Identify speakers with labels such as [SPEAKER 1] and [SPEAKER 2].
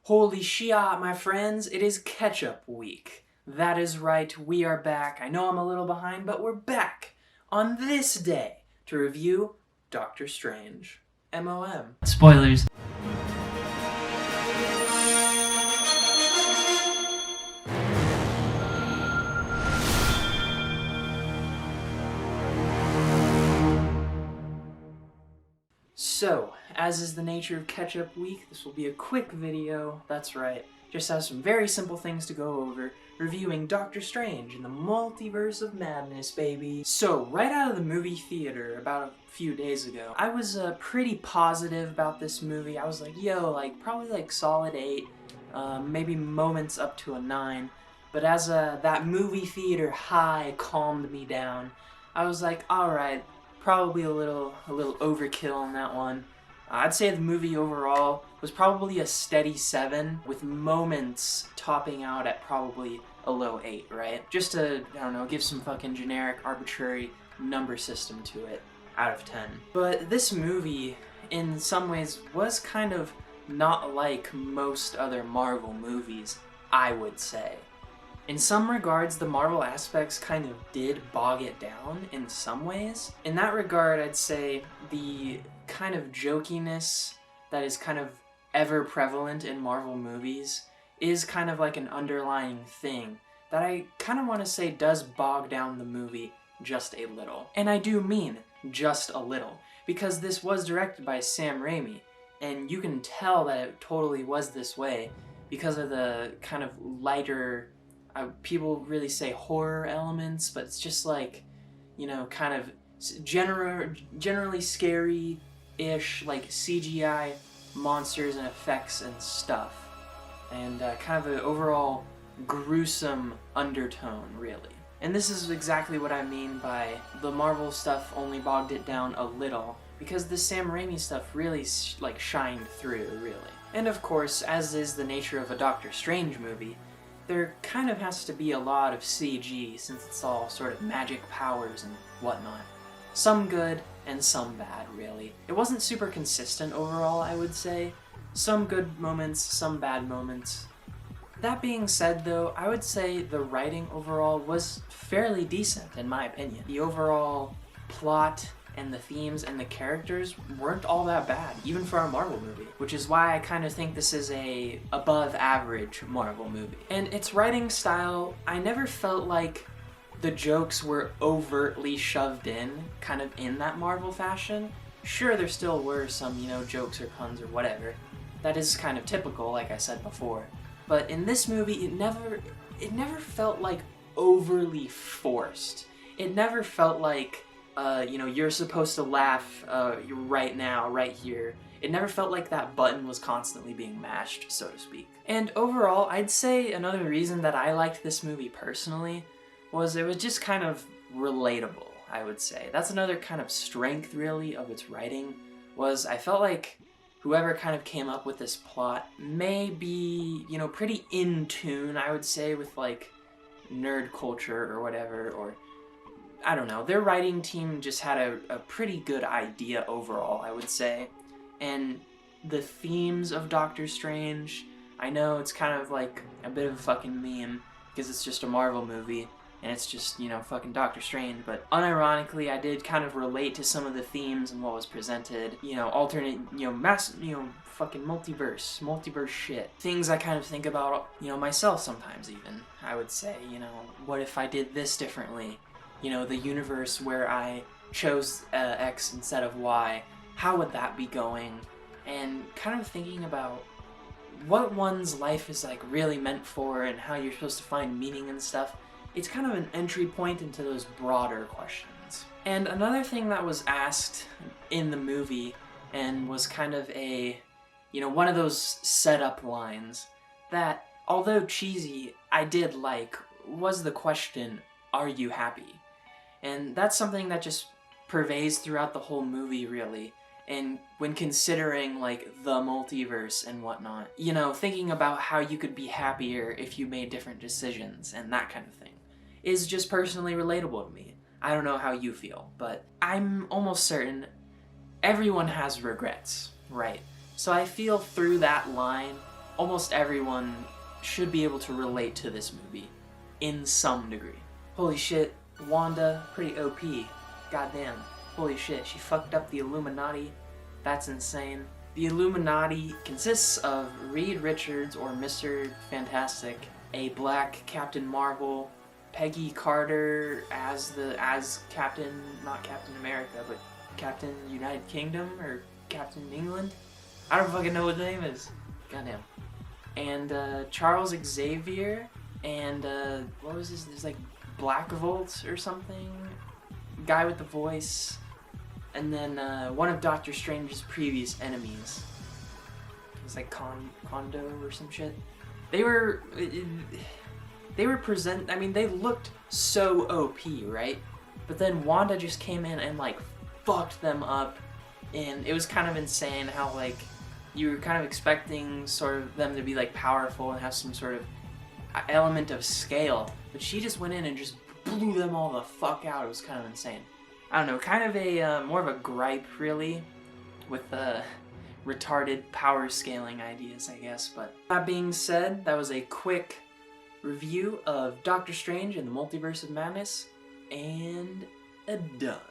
[SPEAKER 1] Holy shit, my friends, it is catch-up week. That is right, we are back. I know I'm a little behind, but we're back on this day to review Doctor Strange. MoM.
[SPEAKER 2] Spoilers.
[SPEAKER 1] So, as is the nature of catch-up week, this will be a quick video, that's right. Just have some very simple things to go over, reviewing Doctor Strange in the multiverse of madness, baby. So, right out of the movie theater about a few days ago, I was pretty positive about this movie. I was like, yo, probably solid 8, maybe moments up to a 9. But as that movie theater high calmed me down, I was like, alright, probably a little overkill on that one. I'd say the movie overall was probably a steady 7, with moments topping out at probably a low 8, right? Just to, I don't know, give some fucking generic, arbitrary number system to it, out of 10. But this movie, in some ways, was kind of not like most other Marvel movies, I would say. In some regards, the Marvel aspects kind of did bog it down in some ways. In that regard, I'd say the kind of jokiness that is kind of ever prevalent in Marvel movies is kind of like an underlying thing that I kind of want to say does bog down the movie just a little. And I do mean just a little, because this was directed by Sam Raimi, and you can tell that it totally was this way because of the kind of lighter, people really say horror elements, but it's just like, you know, kind of generally scary-ish, like CGI monsters and effects and stuff. And kind of an overall gruesome undertone, really. And this is exactly what I mean by the Marvel stuff only bogged it down a little, because the Sam Raimi stuff really, shined through, really. And of course, as is the nature of a Doctor Strange movie, there kind of has to be a lot of CG, since it's all sort of magic powers and whatnot. Some good, and some bad, really. It wasn't super consistent overall, I would say. Some good moments, some bad moments. That being said, though, I would say the writing overall was fairly decent, in my opinion. The overall plot and the themes and the characters weren't all that bad, even for a Marvel movie, which is why I kind of think this is a above-average Marvel movie. And its writing style, I never felt like the jokes were overtly shoved in, kind of in that Marvel fashion. Sure, there still were some, you know, jokes or puns or whatever. That is kind of typical, like I said before. But in this movie, it never felt like overly forced. It never felt like, you know, you're supposed to laugh right now, right here. It never felt like that button was constantly being mashed, so to speak. And overall, I'd say another reason that I liked this movie personally was it was just kind of relatable, I would say. That's another kind of strength, really, of its writing, was I felt like whoever kind of came up with this plot may be, you know, pretty in tune, I would say, with, like, nerd culture or whatever, or I don't know, their writing team just had a pretty good idea overall, I would say. And the themes of Doctor Strange, I know it's kind of like a bit of a fucking meme, because it's just a Marvel movie, and it's just, you know, fucking Doctor Strange, but unironically, I did kind of relate to some of the themes and what was presented, you know, alternate, you know, fucking multiverse shit. Things I kind of think about, you know, myself sometimes even, I would say, you know, what if I did this differently? You know, the universe where I chose X instead of Y, how would that be going? And kind of thinking about what one's life is like really meant for and how you're supposed to find meaning and stuff. It's kind of an entry point into those broader questions. And another thing that was asked in the movie, and was kind of a, you know, one of those setup lines that, although cheesy, I did like, was the question, are you happy? And that's something that just pervades throughout the whole movie, really. And when considering, like, the multiverse and whatnot, you know, thinking about how you could be happier if you made different decisions and that kind of thing is just personally relatable to me. I don't know how you feel, but I'm almost certain everyone has regrets, right? So I feel through that line almost everyone should be able to relate to this movie in some degree. Holy shit, Wanda, pretty OP. Goddamn. Holy shit, she fucked up the Illuminati. That's insane. The Illuminati consists of Reed Richards, or Mr. Fantastic, a black Captain Marvel, Peggy Carter as Captain, not Captain America, but Captain United Kingdom, or Captain England? I don't fucking know what the name is. Goddamn. And Charles Xavier, and what was this? There's like Black Volt or something? Guy with the voice. And then one of Doctor Strange's previous enemies. It was like Kondo or some shit. They were I mean, they looked so OP, right? But then Wanda just came in and like fucked them up, and it was kind of insane how like you were kind of expecting sort of them to be like powerful and have some sort of element of scale, but she just went in and just blew them all the fuck out. It was kind of insane. I don't know, kind of a more of a gripe really with retarded power scaling ideas, I guess. But that being said, that was a quick review of Doctor Strange and the Multiverse of Madness, and done.